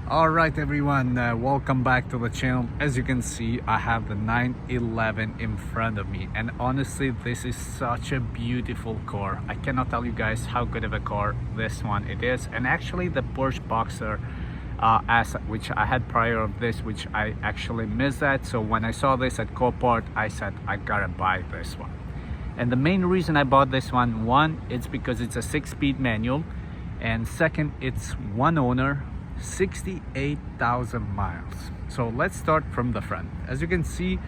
All right, everyone, welcome back to the channel. As you can see, I have the 911 in front of me, and honestly, this is such a beautiful car. I cannot tell you guys how good of a car this one it is. And actually the Porsche Boxer S, which I had prior of this, which I actually missed that. So when I saw this at Copart, I said I gotta buy this one. And the main reason I bought this one, it's because it's a 6-speed manual, and second, it's one owner, 68,000 miles. So let's start from the front. As you can see,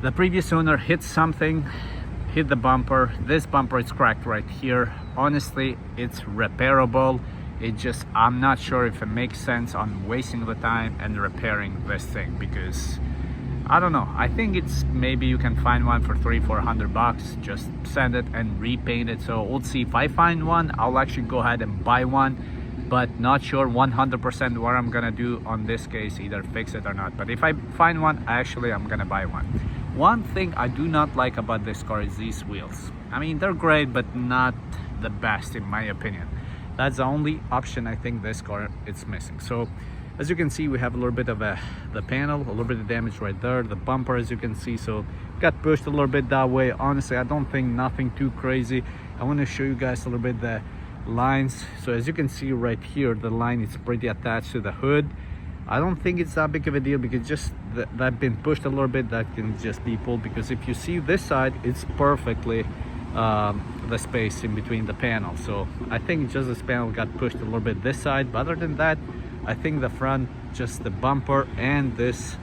the previous owner hit something, hit the bumper. This bumper is cracked right here. Honestly, it's repairable. I'm not sure if it makes sense on wasting the time and repairing this thing, because I don't know, I think it's maybe you can find one for $300-400. Just send it and repaint it. So we'll see. If I find one, I'll actually go ahead and buy one, but not sure 100% what I'm gonna do on this case, either fix it or not. But if I find one, I'm gonna buy one. One thing I do not like about this car is these wheels. I mean, they're great, but not the best in my opinion. That's the only option I think this car is missing. So as you can see, we have a little bit of the panel, a little bit of damage right there, the bumper, as you can see, so got pushed a little bit that way. Honestly, I don't think nothing too crazy. I want to show you guys a little bit the lines. So as you can see right here, the line is pretty attached to the hood. I don't think it's that big of a deal, because just that been pushed a little bit, that can just be pulled, because if you see this side, it's perfectly the space in between the panels. So I think just this panel got pushed a little bit this side, but other than that, I think the front, just the bumper and this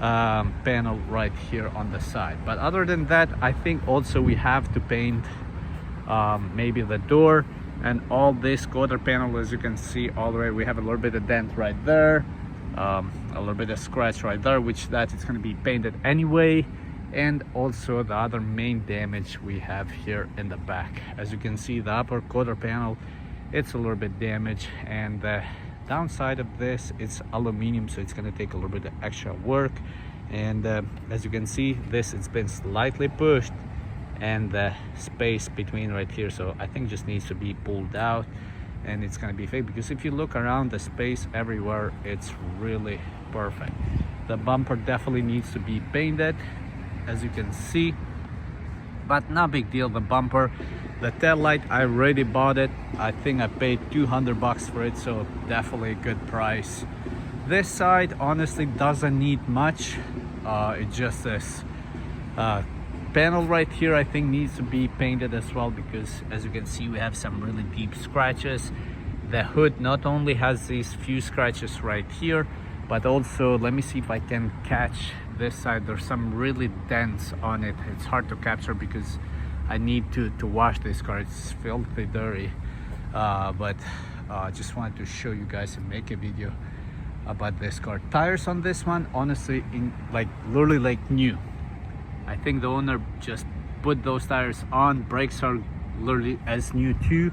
panel right here on the side. But other than that, I think also we have to paint maybe the door and all this quarter panel. As you can see all the way, we have a little bit of dent right there, a little bit of scratch right there, which that is going to be painted anyway. And also the other main damage we have here in the back. As you can see, the upper quarter panel, it's a little bit damaged, and the downside of this, it's aluminum, so it's going to take a little bit of extra work. And as you can see, it's been slightly pushed, and the space between right here, so I think just needs to be pulled out, and it's going to be fake, because if you look around, the space everywhere, it's really perfect. The bumper definitely needs to be painted, as you can see, but not big deal. The bumper, the tail light, I already bought it. I think I paid $200 for it, so definitely a good price. This side honestly doesn't need much. It's just this panel right here, I think needs to be painted as well, because as you can see, we have some really deep scratches. The hood not only has these few scratches right here, but also, let me see if I can catch this side. There's some really dents on it. It's hard to capture because I need to wash this car. It's filthy dirty, but just wanted to show you guys and make a video about this car. Tires on this one, honestly, literally like new. I think the owner just put those tires on. Brakes are literally as new too.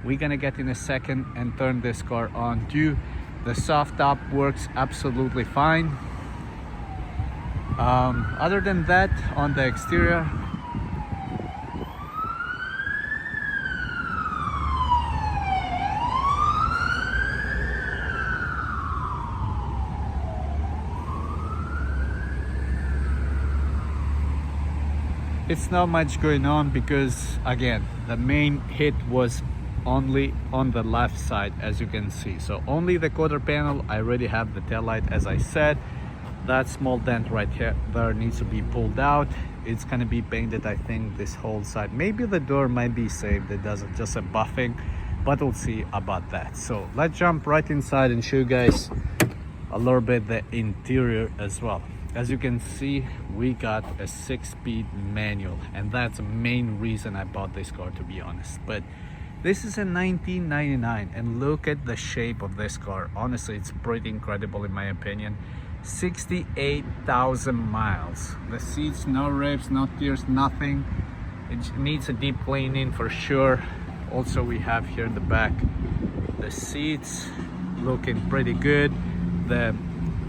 We're gonna get in a second and turn this car on too. The soft top works absolutely fine. Other than that, on the exterior, it's not much going on, because again, the main hit was only on the left side, as you can see. So only the quarter panel. I already have the tail light, as I said. That small dent right here there needs to be pulled out. It's going to be painted, I think, this whole side. Maybe the door might be saved, it doesn't, just a buffing, but we'll see about that. So let's jump right inside and show you guys a little bit the interior as well. As you can see, we got a 6-speed manual, and that's the main reason I bought this car, to be honest. But this is a 1999, and look at the shape of this car. Honestly, it's pretty incredible in my opinion. 68,000 miles. The seats, no rips, no tears, nothing. It needs a deep cleaning for sure. Also, we have here in the back, the seats looking pretty good. The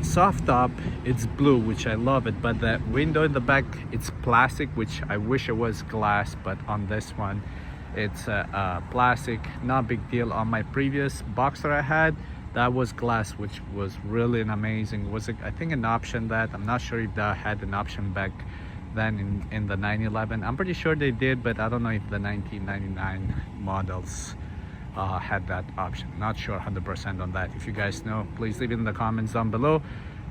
soft top, it's blue, which I love it, but the window in the back, it's plastic, which I wish it was glass, but on this one it's plastic. Not big deal. On my previous Boxer I had, That was glass, which was really an amazing. Was it, I think, an option that I'm not sure if that had an option back then in the 911. I'm pretty sure they did, but I don't know if the 1999 models had that option. Not sure 100% on that. If you guys know, please leave it in the comments down below.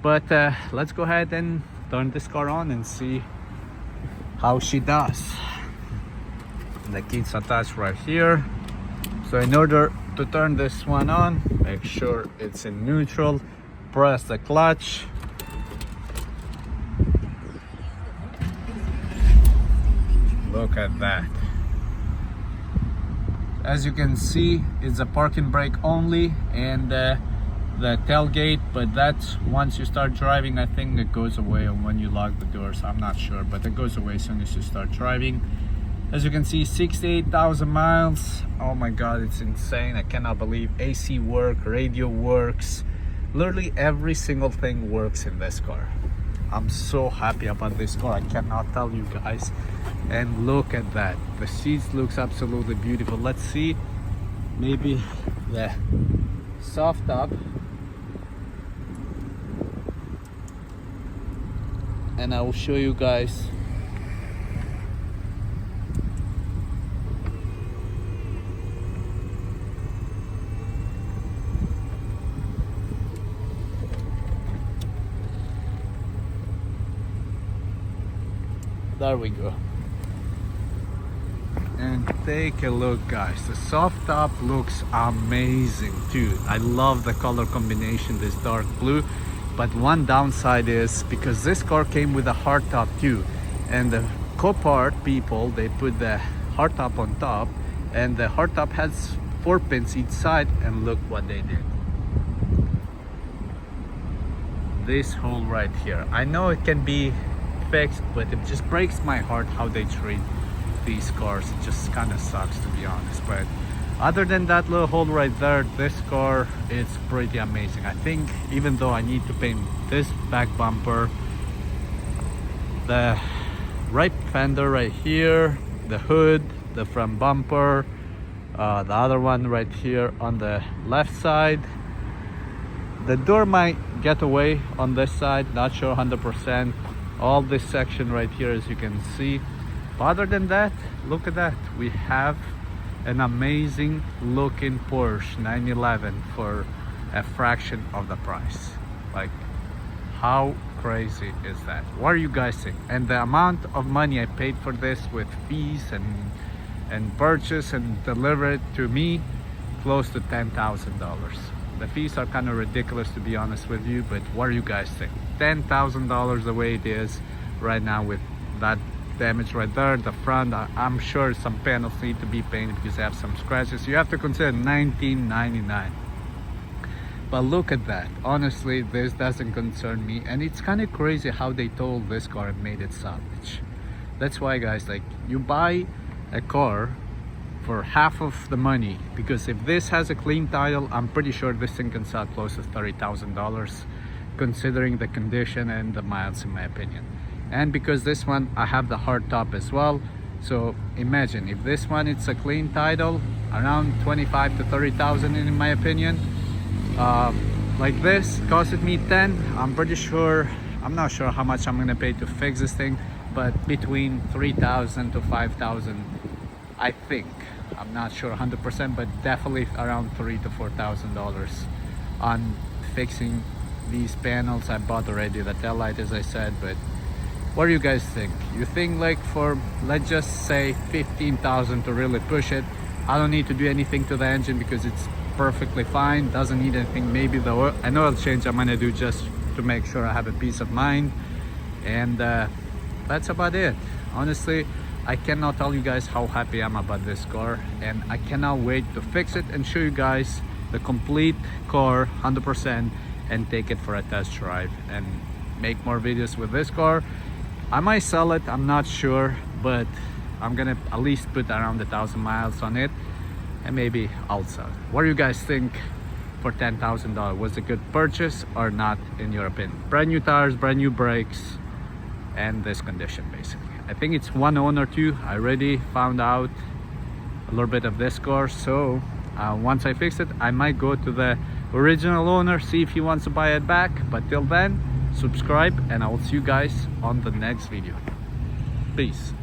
But let's go ahead and turn this car on and see how she does. The key's attached right here. So in order to turn this one on, make sure it's in neutral, press the clutch. Look at that. As you can see, it's a parking brake only, and the tailgate, but that's once you start driving. I think it goes away when you lock the doors. I'm not sure, but it goes away as soon as you start driving. As you can see, 68,000 miles. Oh my god, it's insane. I cannot believe AC work, radio works, literally every single thing works in this car. I'm so happy about this car, I cannot tell you guys. And look at that, the seats looks absolutely beautiful. Let's see maybe the soft top, and I will show you guys. There we go. And take a look, guys. The soft top looks amazing too. I love the color combination, this dark blue. But one downside is because this car came with a hard top too, and the Copart people, they put the hard top on top, and the hard top has 4 pins each side, and look what they did. This hole right here, I know it can be fixed, but it just breaks my heart how they treat these cars. It just kind of sucks, to be honest. But other than that little hole right there, this car is pretty amazing. I think even though I need to paint this back bumper, the right fender right here, the hood, the front bumper, the other one right here on the left side, the door might get away on this side, not sure 100%. All this section right here, as you can see. But other than that, look at that, we have an amazing looking Porsche 911 for a fraction of the price. Like, how crazy is that? What do you guys think? And the amount of money I paid for this with fees and purchase and deliver it to me, close to $10,000. The fees are kind of ridiculous, to be honest with you, but what do you guys think? $10,000 the way it is right now, with that damage right there, the front, I'm sure some panels need to be painted because they have some scratches. You have to consider $19.99. But look at that. Honestly, this doesn't concern me, and it's kind of crazy how they told this car and made it salvage. That's why, guys, like, you buy a car for half of the money, because if this has a clean title, I'm pretty sure this thing can sell close to $30,000, considering the condition and the miles, in my opinion. And because this one, I have the hard top as well, so imagine if this one, it's a clean title, around 25 to 30,000 in my opinion. Like this costed me 10. I'm pretty sure, I'm not sure how much I'm gonna pay to fix this thing, but between 3,000 to 5,000, I think. I'm not sure 100%, but definitely around $3,000 to $4,000 on fixing these panels. I bought already the tail light, as I said. But what do you guys think? You think, like, for, let's just say, 15,000 to really push it, I don't need to do anything to the engine because it's perfectly fine, doesn't need anything. Maybe the oil, an oil change I'm gonna do just to make sure I have a peace of mind, and that's about it. Honestly, I cannot tell you guys how happy I'm about this car, and I cannot wait to fix it and show you guys the complete car 100% and take it for a test drive and make more videos with this car. I might sell it, I'm not sure, but I'm gonna at least put around 1,000 miles on it, and maybe I'll sell it. What do you guys think for $10,000? Was it a good purchase or not, in your opinion? Brand new tires, brand new brakes, and this condition basically. I think it's one owner too. I already found out a little bit of this car, so once I fix it, I might go to the original owner, see if he wants to buy it back. But till then, subscribe, and I will see you guys on the next video. Peace.